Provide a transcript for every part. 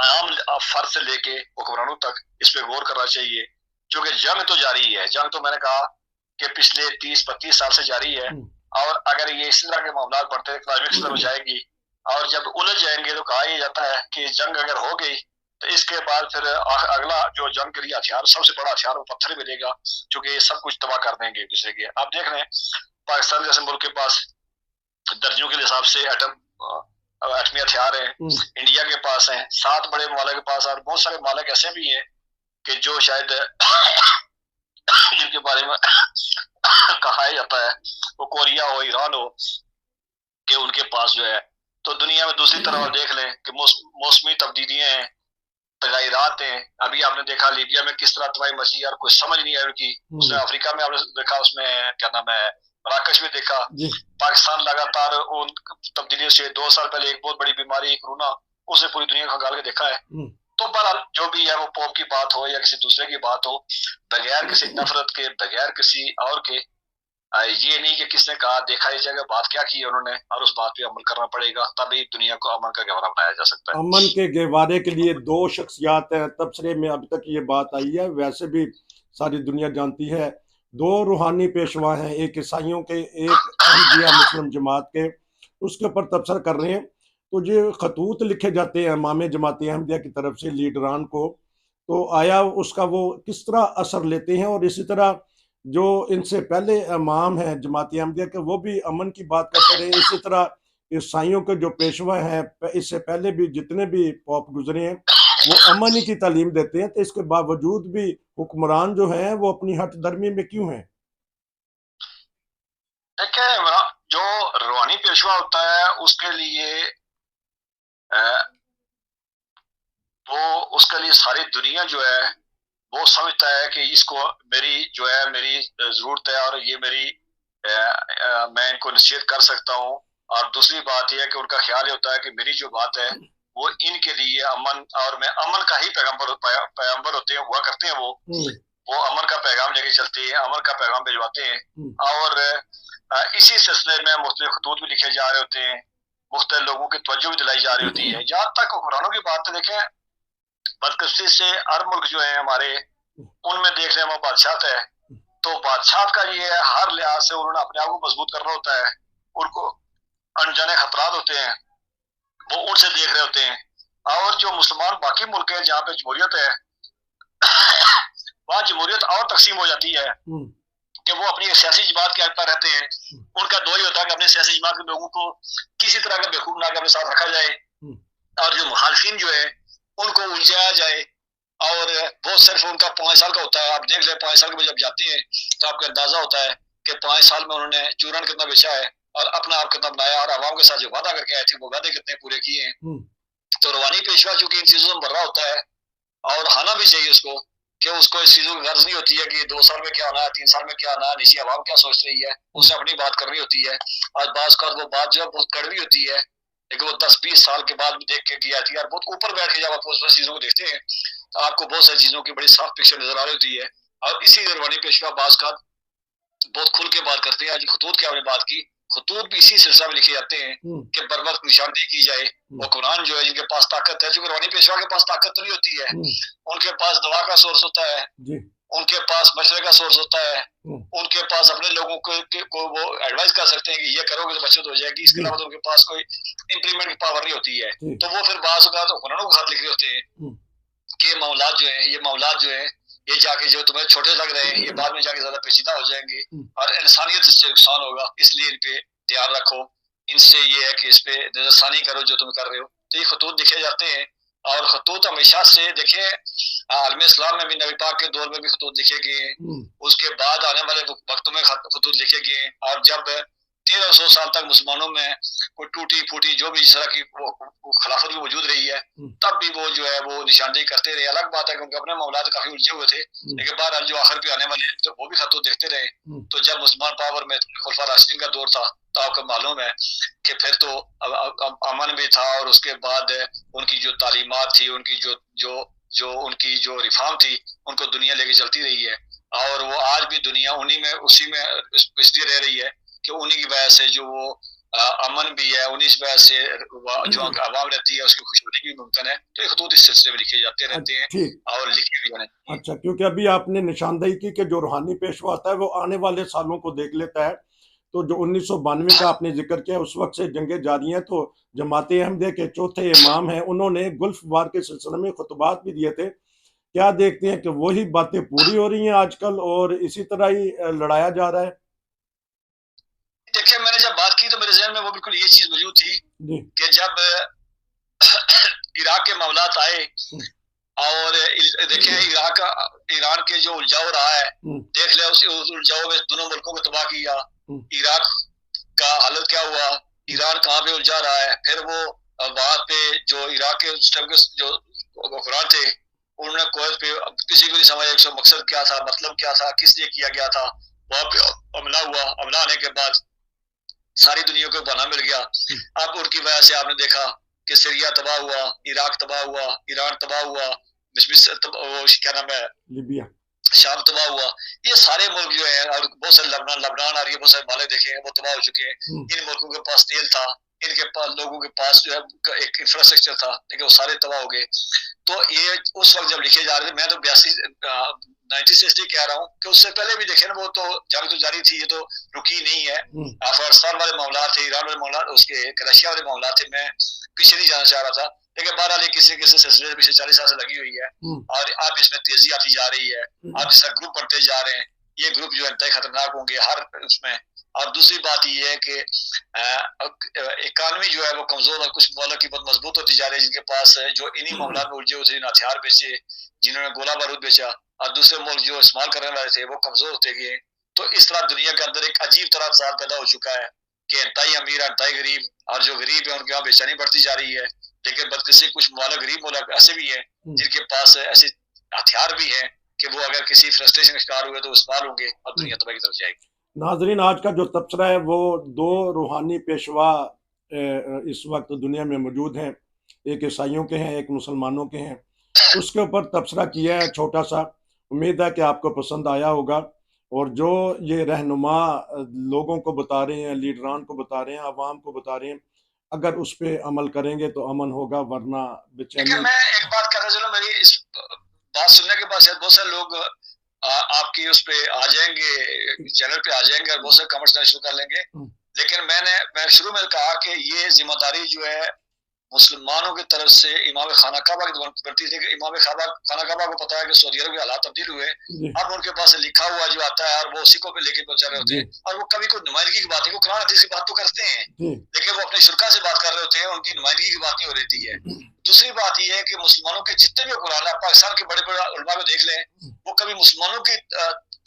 عام فرد سے لے کے حکمرانوں تک اس پہ غور کرنا چاہیے، کیونکہ جنگ تو جاری ہے، جنگ تو میں نے کہا کہ پچھلے 30-35 سال سے جاری ہے، اور اگر یہ اسی طرح کے معاملات بڑھتے کلائمیکس کی طرف جائے گی اور جب الجھ جائیں گے تو کہا یہ جاتا ہے کہ جنگ اگر ہو گئی تو اس کے بعد پھر اگلا جو جنگ کے لیے ہتھیار سب سے بڑا ہتھیار وہ پتھر ملے گا، کیونکہ یہ سب کچھ تباہ کر دیں گے ایک دوسرے کے۔ آپ دیکھ رہے ہیں پاکستان جیسے ملک کے پاس درجنوں کے حساب سے ایٹمی ہتھیار ہیں، انڈیا کے پاس ہیں 7 بڑے ممالک کے پاس، اور بہت سارے ممالک ایسے بھی ہیں کہ جو شاید جن کے بارے میں کہا جاتا ہے وہ کوریا ہو، ایران ہو، کہ ان کے پاس جو ہے۔ تو دنیا میں دوسری طرف آپ دیکھ لیں کہ موسمی تبدیلیاں ہیں، تغیرات ہیں۔ ابھی آپ نے دیکھا لیبیا میں کس طرح تباہی مچی اور کوئی سمجھ نہیں آئی ان کی، اس میں افریقہ میں آپ نے دیکھا، اس میں کیا نام ہے مراکش میں دیکھا، پاکستان لگاتار ان تبدیلیوں سے 2 سال پہلے ایک بہت بڑی بیماری کرونا، اسے پوری دنیا کو کھنگال کے دیکھا ہے۔ تو بہرحال جو بھی ہے وہ پوپ کی بات ہو یا کسی دوسرے کی بات ہو، بغیر کسی نفرت کے، بغیر کسی اور کے، یہ نہیں کہ کس نے کہا دیکھا یہ جگہ بات کیا کی انہوں نے، اور اس بات پہ عمل کرنا پڑے گا، تبھی دنیا کو امن کا گہوارہ بنایا جا سکتا ہے۔ امن کے گہوارے کے لیے 2 شخصیات ہیں، تبصرے میں اب تک یہ بات آئی ہے، ویسے بھی ساری دنیا جانتی ہے۔ 2 روحانی پیشوا ہیں، ایک عیسائیوں کے، ایک احمدیہ مسلم جماعت کے، اس کے اوپر تبصرہ کر رہے ہیں۔ تو یہ خطوط لکھے جاتے ہیں امام جماعت احمدیہ کی طرف سے لیڈران کو، تو آیا اس کا وہ کس طرح اثر لیتے ہیں؟ اور اسی طرح جو ان سے پہلے امام ہیں جماعت احمدیہ کے، وہ بھی امن کی بات کرتے رہے، اسی طرح عیسائیوں کے جو پیشوا ہیں اس سے پہلے بھی جتنے بھی پوپ گزرے ہیں وہ امن ہی کی تعلیم دیتے ہیں، تو اس کے باوجود بھی حکمران جو ہیں وہ اپنی ہٹ درمی میں کیوں ہیں؟ دیکھیں، جو روحانی پیشوا ہوتا ہے اس کے لیے اس کے لیے ساری دنیا جو ہے وہ سمجھتا ہے کہ اس کو میری جو ہے میری ضرورت ہے، اور یہ میری میں ان کو نصیحت کر سکتا ہوں۔ اور دوسری بات یہ ہے کہ ان کا خیال یہ ہوتا ہے کہ میری جو بات ہے وہ ان کے لیے امن، اور میں امن کا ہی پیغمبر ہوتے ہیں، ہوا کرتے ہیں، وہ امن کا پیغام لے کے چلتے ہیں، امن کا پیغام بھجواتے ہیں۔ اور اسی سلسلے میں مختلف خطوط بھی لکھے جا رہے ہوتے ہیں، مختلف لوگوں کی توجہ بھی دلائی جا رہی ہوتی ہے۔ جہاں تک حکمرانوں کی بات دیکھیں، بدقسمتی سے ہر ملک جو ہے ہمارے، ان میں دیکھ لیں وہ بادشاہت ہے، تو بادشاہت کا یہ ہے ہر لحاظ سے انہوں نے اپنے آپ کو مضبوط کرنا ہوتا ہے، ان کو انجانے خطرات ہوتے ہیں وہ ان سے دیکھ رہے ہوتے ہیں۔ اور جو مسلمان باقی ملک ہیں جہاں پہ جمہوریت ہے، وہاں جمہوریت اور تقسیم ہو جاتی ہے کہ وہ اپنی سیاسی جماعت کے پر رہتے ہیں، ان کا دو ہی ہوتا ہے کہ اپنے سیاسی جماعت کے لوگوں کو کسی طرح کا بیوقوف بنا کے اپنے ساتھ رکھا جائے، اور جو مخالفین جو ہے ان کو الجھایا جائے، اور وہ صرف ان کا 5 سال کا ہوتا ہے۔ آپ دیکھ لیں 5 سال کے جب جاتے ہیں تو آپ کو اندازہ ہوتا ہے کہ 5 سال میں انہوں نے چورن کتنا بیچا ہے اور اپنا آپ کتنا بنایا، اور عوام کے ساتھ جو وعدہ کر کے آئے تھے وہ وعدے کتنے پورے کیے ہیں۔ تو روحانی پیشوا چونکہ ان چیزوں میں بھرا ہوتا ہے، اور آنا بھی چاہیے اس کو، کہ اس کو اس چیزوں کی غرض نہیں ہوتی ہے کہ 2 سال میں کیا آنا ہے، 3 سال میں کیا آنا ہے، نیچی عوام کیا سوچ رہی ہے، اسے اپنی بات کرنی ہوتی ہے۔ آج بعض کا وہ بات جو ہے بہت کڑوی ہوتی ہے، لیکن وہ 10-20 سال کے بعد دیکھ کے کیا تھی، اور بہت اوپر بیٹھ کے جب آپ اس چیزوں کو دیکھتے ہیں تو آپ کو بہت ساری چیزوں کی بڑی صاف پکچر نظر آ رہی ہوتی ہے۔ اور اسی روحانی پیشوا بعض کا بہت کھل کے بات کرتے ہیں۔ آج خطوط کی آپ نے بات کی، خطوط بھی اسی سلسلہ میں لکھے جاتے ہیں کہ بر وقت نشاندہی کی جائے۔ وہ قرآن جو ہے جن کے پاس طاقت ہے، چونکہ روحانی پیشوا کے پاس طاقت تو نہیں ہوتی ہے، ان کے پاس دعا کا سورس ہوتا ہے، ان کے پاس مشورے کا سورس ہوتا ہے، ان کے پاس اپنے لوگوں کو وہ ایڈوائز کر سکتے ہیں کہ یہ کرو گے تو بچت ہو جائے گی، اس کے علاوہ تو ان کے پاس کوئی امپلیمنٹ کی پاور نہیں ہوتی ہے۔ تو وہ پھر بعض اوقات قرآنوں کو خط لکھ رہے ہوتے ہیں کہ معاملات جو ہیں، یہ معاملات جو ہیں یہ جا کے جو تمہیں چھوٹے لگ رہے ہیں یہ بعد میں جا کے زیادہ پیچیدہ ہو جائیں گے، اور انسانیت اس سے نقصان ہوگا، اس لیے ان پہ دھیان رکھو، ان سے یہ ہے کہ اس پہ نظر ثانی کرو جو تم کر رہے ہو۔ تو یہ خطوط لکھے جاتے ہیں، اور خطوط ہمیشہ سے دیکھیں عالم اسلام میں بھی نبی پاک کے دور میں بھی خطوط لکھے گئے ہیں، اس کے بعد آنے والے وقتوں میں خطوط لکھے گئے ہیں، اور جب 1300 سال تک مسلمانوں میں کوئی ٹوٹی پھوٹی جو بھی اس طرح کی خلافت بھی موجود رہی ہے، تب بھی وہ جو ہے وہ نشاندہی کرتے رہے۔ الگ بات ہے کہ ان کے اپنے معاملات کافی الجھے ہوئے تھے، لیکن بہرحال جو آخر پہ آنے والے وہ بھی خطوط دیکھتے رہے۔ تو جب مسلمان پاور میں خلفاء راشدین کا دور تھا تو آپ کو معلوم ہے کہ پھر تو امن بھی تھا، اور اس کے بعد ان کی جو تعلیمات تھی، ان کی ان کی جو ریفارم تھی، ان کو دنیا لے کے چلتی رہی ہے، اور وہ آج بھی دنیا انہی میں اسی میں اس لیے رہ رہی ہے کہ انہی کی وجہ سے جو وہ امن بھی ہے، 19 سے جو عوام رہتی ہے اس کی خوشبودی بھی ممکن ہے. تو یہ خطوط اس سلسلے میں لکھے جاتے رہتے ہیں ٹھیک. اور لکھے بھی جانے. اچھا، کیونکہ ابھی آپ نے نشاندہی کی کہ جو روحانی پیشوا آتا ہے وہ آنے والے سالوں کو دیکھ لیتا ہے. تو جو 1992 کا آپ نے ذکر کیا اس وقت سے جنگیں جاری ہیں، تو جماعت احمدیہ کے چوتھے امام ہیں، انہوں نے گلف وار کے سلسلے میں خطبات بھی دیے تھے. کیا دیکھتے ہیں کہ وہی باتیں پوری ہو رہی ہیں آج کل اور اسی طرح ہی لڑایا جا رہا ہے؟ دیکھیں، میں نے جب بات کی تو میرے ذہن میں وہ بالکل یہ چیز موجود تھی کہ جب عراق کے معاملات آئے اور دیکھیں ایران کے جو الجھاؤ رہا ہے، دیکھ لیں اس الجھاؤ میں دونوں ملکوں کو تباہ کیا. عراق کا حالت کیا ہوا، ایران کہاں پہ الجھا رہا ہے. پھر وہ بات پہ جو عراق کے اس ٹائم کے جو حکمران تھے انہوں نے کویت پہ کسی کو نہیں سمجھا اس کا مقصد کیا تھا، مطلب کیا تھا، کس لیے کیا گیا تھا. وہاں پہ حملہ ہوا، حملہ آنے کے بعد ساری دنیا کو بہانا مل گیا. اب ان کی وجہ سے آپ نے دیکھا کہ سیریا تباہ ہوا، عراق تباہ ہوا، ایران تباہ ہوا، کیا نام ہے، لیبیا، شام تباہ ہوا. یہ سارے ملک جو ہیں اور بہت سارے لبنان آ رہی ہے، بہت سارے مالک دیکھیں وہ تباہ ہو چکے ہیں. ان ملکوں کے پاس تیل تھا، ان کے پاس لوگوں کے پاس جو ہے ایک انفراسٹرکچر تھا، لیکن وہ سارے تباہ ہو گئے. تو یہ اس وقت جب لکھے جا رہے تھے، میں تو 90 سے اس لیے کہہ رہا ہوں کہ اس سے پہلے بھی دیکھیں نا، وہ تو جنگ تو جاری تھی، یہ تو رکی نہیں ہے. افغانستان والے معاملات تھے، ایران والے معاملات، اس کے رشیا والے معاملات تھے. میں پیچھے نہیں جانا چاہ رہا تھا، لیکن بہرحال کسی کسی سلسلے سے پچھلے 40 سال سے لگی ہوئی ہے اور اب اس میں تیزی آتی جا رہی ہے. اب اس کا گروپ بڑھتے جا رہے ہیں، یہ گروپ جو ہے انتہائی خطرناک ہوں گے ہر اس میں. اور دوسری بات یہ ہے کہ اکانومی جو ہے وہ کمزور اور کچھ ملک کی بہت مضبوط ہوتی جا رہی ہے، جن کے پاس جو انہی معاملات میں الجھے ہوئے تھے، ہتھیار بیچے، جنہوں نے گولہ بارود بیچا، اور دوسرے ملک جو استعمال کرنے والے تھے وہ کمزور ہوتے گئے. تو اس طرح دنیا کے اندر ایک عجیب طرح تصاد پیدا ہو چکا ہے کہ انتہائی امیر انتہائی غریب، اور جو غریب ہیں ان کے یہاں بے چینی بڑھتی جا رہی ہے. لیکن بدقسمتی کچھ ممالک غریب ملک ایسے بھی ہیں جن کے پاس ایسے ہتھیار بھی ہیں کہ وہ اگر کسی فرسٹریشن کا شکار ہوئے تو استعمال ہوں گے اور دنیا تباہی کی طرف جائے گی. ناظرین، آج کا جو تبصرہ ہے وہ دو روحانی پیشوا اس وقت دنیا میں موجود ہیں، ایک عیسائیوں کے ہیں، ایک مسلمانوں کے ہیں. اس کے اوپر تبصرہ کیا ہے چھوٹا سا. امید ہے کہ آپ کو پسند آیا ہوگا. اور جو یہ رہنما لوگوں کو بتا رہے ہیں، لیڈران کو بتا رہے ہیں، عوام کو بتا رہے ہیں، اگر اس پہ عمل کریں گے تو امن ہوگا، ورنہ بے چینی. میں ایک بات کہتا چلوں، میری اس بات سننے کے بعد بہت سارے لوگ آپ کی اس پہ آ جائیں گے، چینل پہ آ جائیں گے اور بہت سارے کمنٹس کرنا شروع کر لیں گے. لیکن میں شروع میں کہا کہ یہ ذمہ داری جو ہے مسلمانوں کی طرف سے امام خانہ کعبہ کی بنتی تھی کہ امام خانہ کعبہ کو پتا ہے کہ سعودی عرب کے حالات تبدیل ہوئے. اب ان کے پاس لکھا ہوا جو آتا ہے اور وہ اسی کو پہ لے کے پہنچا رہے ہوتے ہیں، اور وہ کبھی کوئی نمائندگی کی بات نہیں، وہ قرآن حدیث کی بات تو کرتے ہیں لیکن وہ اپنے شرکا سے بات کر رہے ہوتے ہیں، ان کی نمائندگی کی بات نہیں ہو رہی ہے. دوسری بات یہ ہے کہ مسلمانوں کے جتنے بھی قرآن ہے، پاکستان کے بڑے بڑے علماء کو دیکھ لیں، وہ کبھی مسلمانوں کی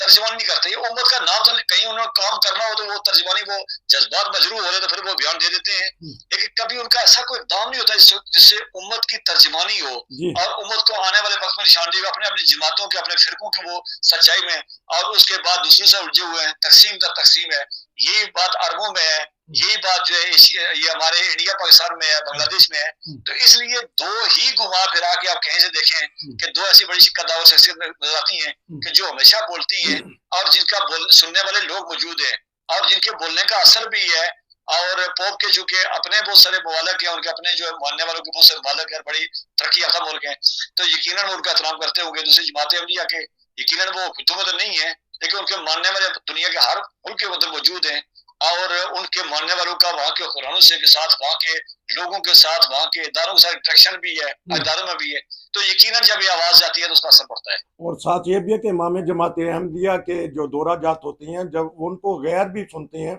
ترجمانی نہیں کرتے. یہ امت کا نام تو کہیں انہوں نے کام کرنا ہو تو وہ ترجمانی، وہ جذبات مجروح ہو رہے تو پھر وہ بیان دے دیتے ہیں، لیکن کبھی ان کا ایسا کوئی اقدام نہیں ہوتا جس سے امت کی ترجمانی ہو اور امت کو آنے والے وقت میں نشاندہی ہو. اپنے اپنی جماعتوں کے، اپنے فرقوں کے وہ سچائی میں، اور اس کے بعد دوسروں سے الجھے ہوئے ہیں، تقسیم در تقسیم ہے. یہی بات عربوں میں ہے، یہی بات جو ہے یہ ہمارے انڈیا پاکستان میں ہے، بنگلہ دیش میں ہے. تو اس لیے دو ہی گھما پھرا کے آپ کہیں سے دیکھیں کہ دو ایسی بڑی قداور شخصیت نظر آتی ہیں کہ جو ہمیشہ بولتی ہیں اور جن کا سننے والے لوگ موجود ہیں اور جن کے بولنے کا اثر بھی ہے. اور پوپ کے چونکہ اپنے بہت سارے ممالک ہیں، ان کے اپنے جو ماننے والوں کے بہت سارے ممالک ہیں، بڑی ترقی یافتہ ملک ہیں، تو یقیناً وہ ان کا احترام کرتے ہوں گے. دوسری جماعتیں احمدیہ کے یقیناً وہ کتوں تو نہیں ہیں، لیکن ان کے ماننے والے دنیا کے ہر ملک کے اندر موجود ہیں، اور ان کے ماننے والوں کا وہاں کے قرآنوں سے کے ساتھ، وہاں کے لوگوں کے ساتھ، وہاں کے اداروں کے ساتھ انٹریکشن بھی ہے، اداروں میں بھی ہے. تو یقیناً جب یہ آواز جاتی ہے تو اس کا اثر پڑتا ہے. اور ساتھ یہ بھی ہے کہ امام جماعت احمدیہ کے جو دورہ جات ہوتی ہیں، جب ان کو غیر بھی سنتے ہیں،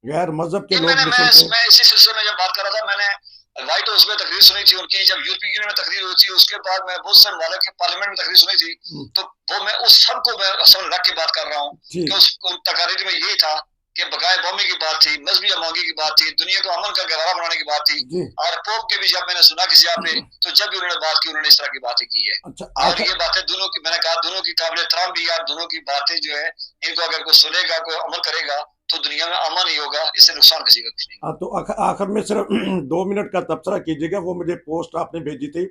غیر مذہب کے لوگ بھی سنتے ہیں. میں اسی سلسلے میں جب بات کر رہا تھا، میں نے وائٹ ہاؤس میں تقریر سنی تھی ان کی، جب یورپی یونین میں تقریر ہوئی تھی، اس کے بعد میں بہت سارے ممالک کے پارلیمنٹ میں تقریر سنی تھی. تو وہ میں اس سب کو میں اصل رکھ کے بات کر رہا ہوں کہ اس تقاریر میں یہی تھا کہ بقائے قومی کی بات تھی، مذہبی امانگی کی بات تھی، دنیا کو امن کا گہوارہ بنانے کی بات تھی. اور پوپ کے بھی جب میں نے سنا کسی آپ نے، تو جب بھی انہوں نے بات کی، انہوں نے اس طرح کی باتیں کی ہے. اور یہ باتیں دونوں کی، میں نے کہا دونوں کی قابل احترام بھی ہے، اور دونوں کی باتیں جو ہے ان کو اگر کوئی سنے گا، کوئی عمل کرے گا تو دنیا میں امن ہی ہوگا، اس سے نقصان کسی کا کچھ نہیں. تو آخر میں صرف 2 منٹ کا تبصرہ کیجیے گا. وہ مجھے پوسٹ آپ نے بھیجی تھی،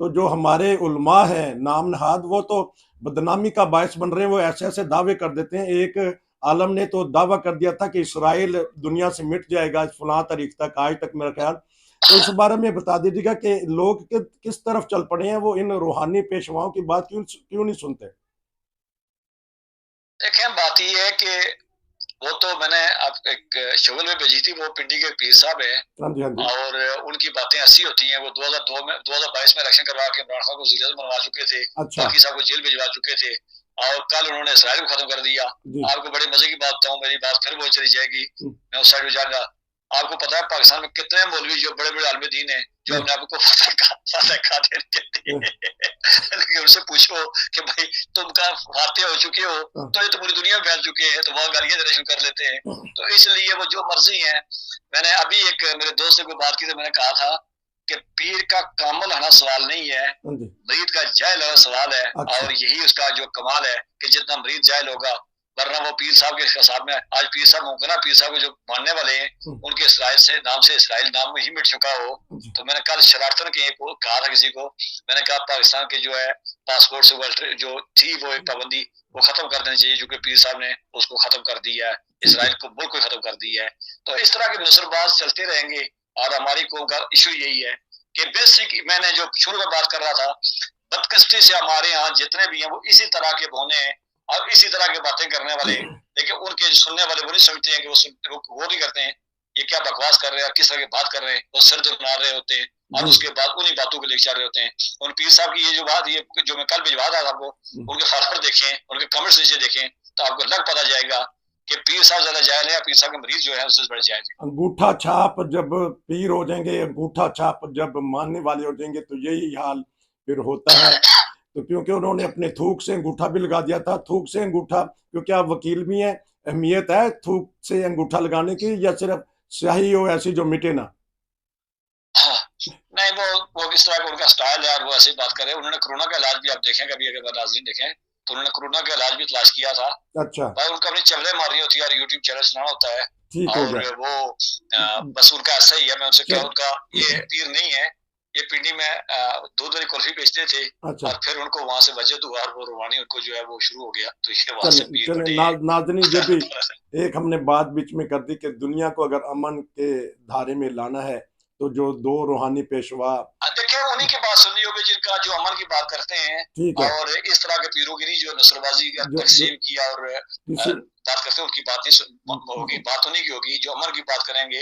تو جو ہمارے علماء ہیں نام نہاد، وہ تو بدنامی کا باعث بن رہے ہیں. وہ ایسے ایسے دعوے کر دیتے ہیں. ایک عالم نے تو دعویٰ کر دیا تھا کہ اسرائیل دنیا سے مٹ جائے گا فلاں تاریخ تک، آج تک میرا خیال. تو اس بارے میں بتا دیجیے گا کہ لوگ کس طرف چل پڑے ہیں، وہ ان روحانی پیشواؤں کی بات کیوں نہیں سنتے؟ دیکھیں بات یہ ہے کہ وہ تو میں نے آپ ایک شغل میں بھیجی تھی، وہ پنڈی کے پیر صاحب ہیں، ہاں جی ہاں جی. اور ان کی باتیں ایسی ہوتی ہیں. وہ 2022 میں الیکشن کروا کے عمران خان کو وزیر اعظم بنوا چکے تھے، اچھا باقی صاحب کو جیل بھجوا چکے تھے، اور کل انہوں نے اسرائیل کو ختم کر دیا. جی. آپ کو بڑے مزے کی بات بتاؤں، میری بات پھر وہ چلی جائے گی، میں اس سائڈ میں جاؤں گا. آپ کو پتا ہے پاکستان میں کتنے مولوی جو بڑے بڑے عالم دین ہیں جو اپنے آپ کو فتح قادر کہتے ہیں، لیکن ان سے پوچھو کہ بھائی تم کا فاتح ہو چکے ہو تو یہ تو پوری دنیا میں پھیل چکے ہیں، تو وہ گالیاں دینا شروع کر لیتے ہیں. تو اس لیے وہ جو مرضی ہیں. میں نے ابھی ایک میرے دوست سے کوئی بات کی تو میں نے کہا تھا کہ پیر کا کامل ہونا سوال نہیں ہے، مرید کا جاہل ہونا سوال ہے. اور یہی اس کا جو کمال ہے کہ جتنا مرید جاہل ہوگا، ورنہ وہ پیر صاحب کے حساب میں آج پیر صاحب ممکن ہے پیر صاحب کو جو ماننے والے ہیں ان کے اسرائیل نام میں ہی مٹ چکا ہو. تو میں نے کل شرارتن کے کہا تھا کسی کو، میں نے کہا پاکستان کے جو ہے پاسپورٹ سے جو تھی وہ ایک پابندی وہ ختم کر دینی چاہیے، جو کہ پیر صاحب نے اس کو ختم کر دیا ہے، اسرائیل کو ملک کو ختم کر دیا ہے. تو اس طرح کے نصر باز چلتے رہیں گے. اور ہماری قوم کا ایشو یہی ہے کہ بیسک میں نے جو شروع میں بات کر رہا تھا، بدقسمتی سے ہمارے ہاں جتنے بھی ہیں وہ اسی طرح کے بونے ہیں اور اسی طرح کی باتیں کرنے والے ہیں. لیکن ان کے سننے والے وہ نہیں سمجھتے ہیں کہ وہ نہیں کرتے ہیں یہ کیا بکواس کر رہے ہیں اور کس طرح کی بات کر رہے ہیں. وہ سر بنا رہے ہوتے ہیں اور اس کے بعد انہی باتوں کو لے چل رہے ہوتے ہیں. ان پیر صاحب کی یہ جو بات یہ جو میں کل بھجوا رہا تھا آپ کو، ان کے فالوور دیکھیں، ان کے کمنٹس نیچے دیکھیں تو آپ کو لگ پتا جائے گا کہ پیر صاحب زیادہ جاہل ہے یا پیر صاحب کے مریض جو ہے اس سے بڑے جاہل ہیں. انگوٹھا چھاپ جب پیر ہو جائیں گے، انگوٹھا چھاپ جب ماننے والے ہو جائیں گے تو یہی حال پھر ہوتا ہے. تو کیونکہ انہوں نے اپنے تھوک سے انگوٹھا بھی لگا دیا تھا. تھوک سے انگوٹھا، کیونکہ آپ وکیل بھی ہیں، اہمیت ہے تھوک سے انگوٹھا لگانے کی یا صرف سیاہی ہو ایسی جو مٹے نہ؟ نہیں، وہ کس طرح کا ان کا سٹائل ہے اور وہ ایسے بات کرے. انہوں نے کرونا کا علاج بھی آپ دیکھیں کبھی اگر ناظرین دیکھیں تو انہوں نے کرونا کا علاج بھی تلاش کیا تھا. اچھا بھائی ان کو اپنی چولیں مارنی ہوتی ہے اور یوٹیوب چینل چلانا ہوتا ہے، ٹھیک ہو اور گیا. وہ بس ان کا ایسا ہی ہے. میں ان سے کیا ان کا یہ پیر نہیں ہے، یہ پنڈی میں دودھ والی کلفی بیچتے تھے اور پھر ان کو وہاں سے وجد ہوا اور وہ روحانی ان کو جو ہے وہ شروع ہو گیا. تو یہ وہاں سے پیر بڑے ناظرین یہ بھی ایک ہم نے بات بیچ میں کر دی کہ دنیا کو اگر امن کے دھارے میں لانا ہے تو جو دو روحانی پیشوا، دیکھیں انہی کی بات سننی ہوگی جن کا جو امن کی بات کرتے ہیں اور اس طرح کے پیرو گیری جو نصر بازی کا تقسیم کی اور بات کرتے ہیں ان کی بات ہوگی، بات انہی کی ہوگی جو امن کی بات کریں گے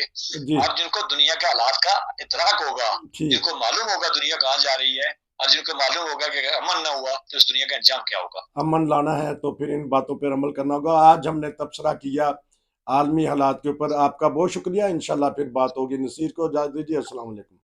اور جن کو دنیا کے حالات کا ادراک ہوگا، جن کو معلوم ہوگا دنیا کہاں جا رہی ہے اور جن کو معلوم ہوگا کہ اگر امن نہ ہوا تو اس دنیا کا انجام کیا ہوگا. امن لانا ہے تو پھر ان باتوں پر عمل کرنا ہوگا. آج ہم نے تبصرہ کیا عالمی حالات کے اوپر. آپ کا بہت شکریہ. انشاءاللہ پھر بات ہوگی. نصیر کو اجازت دیجیے. السلام علیکم.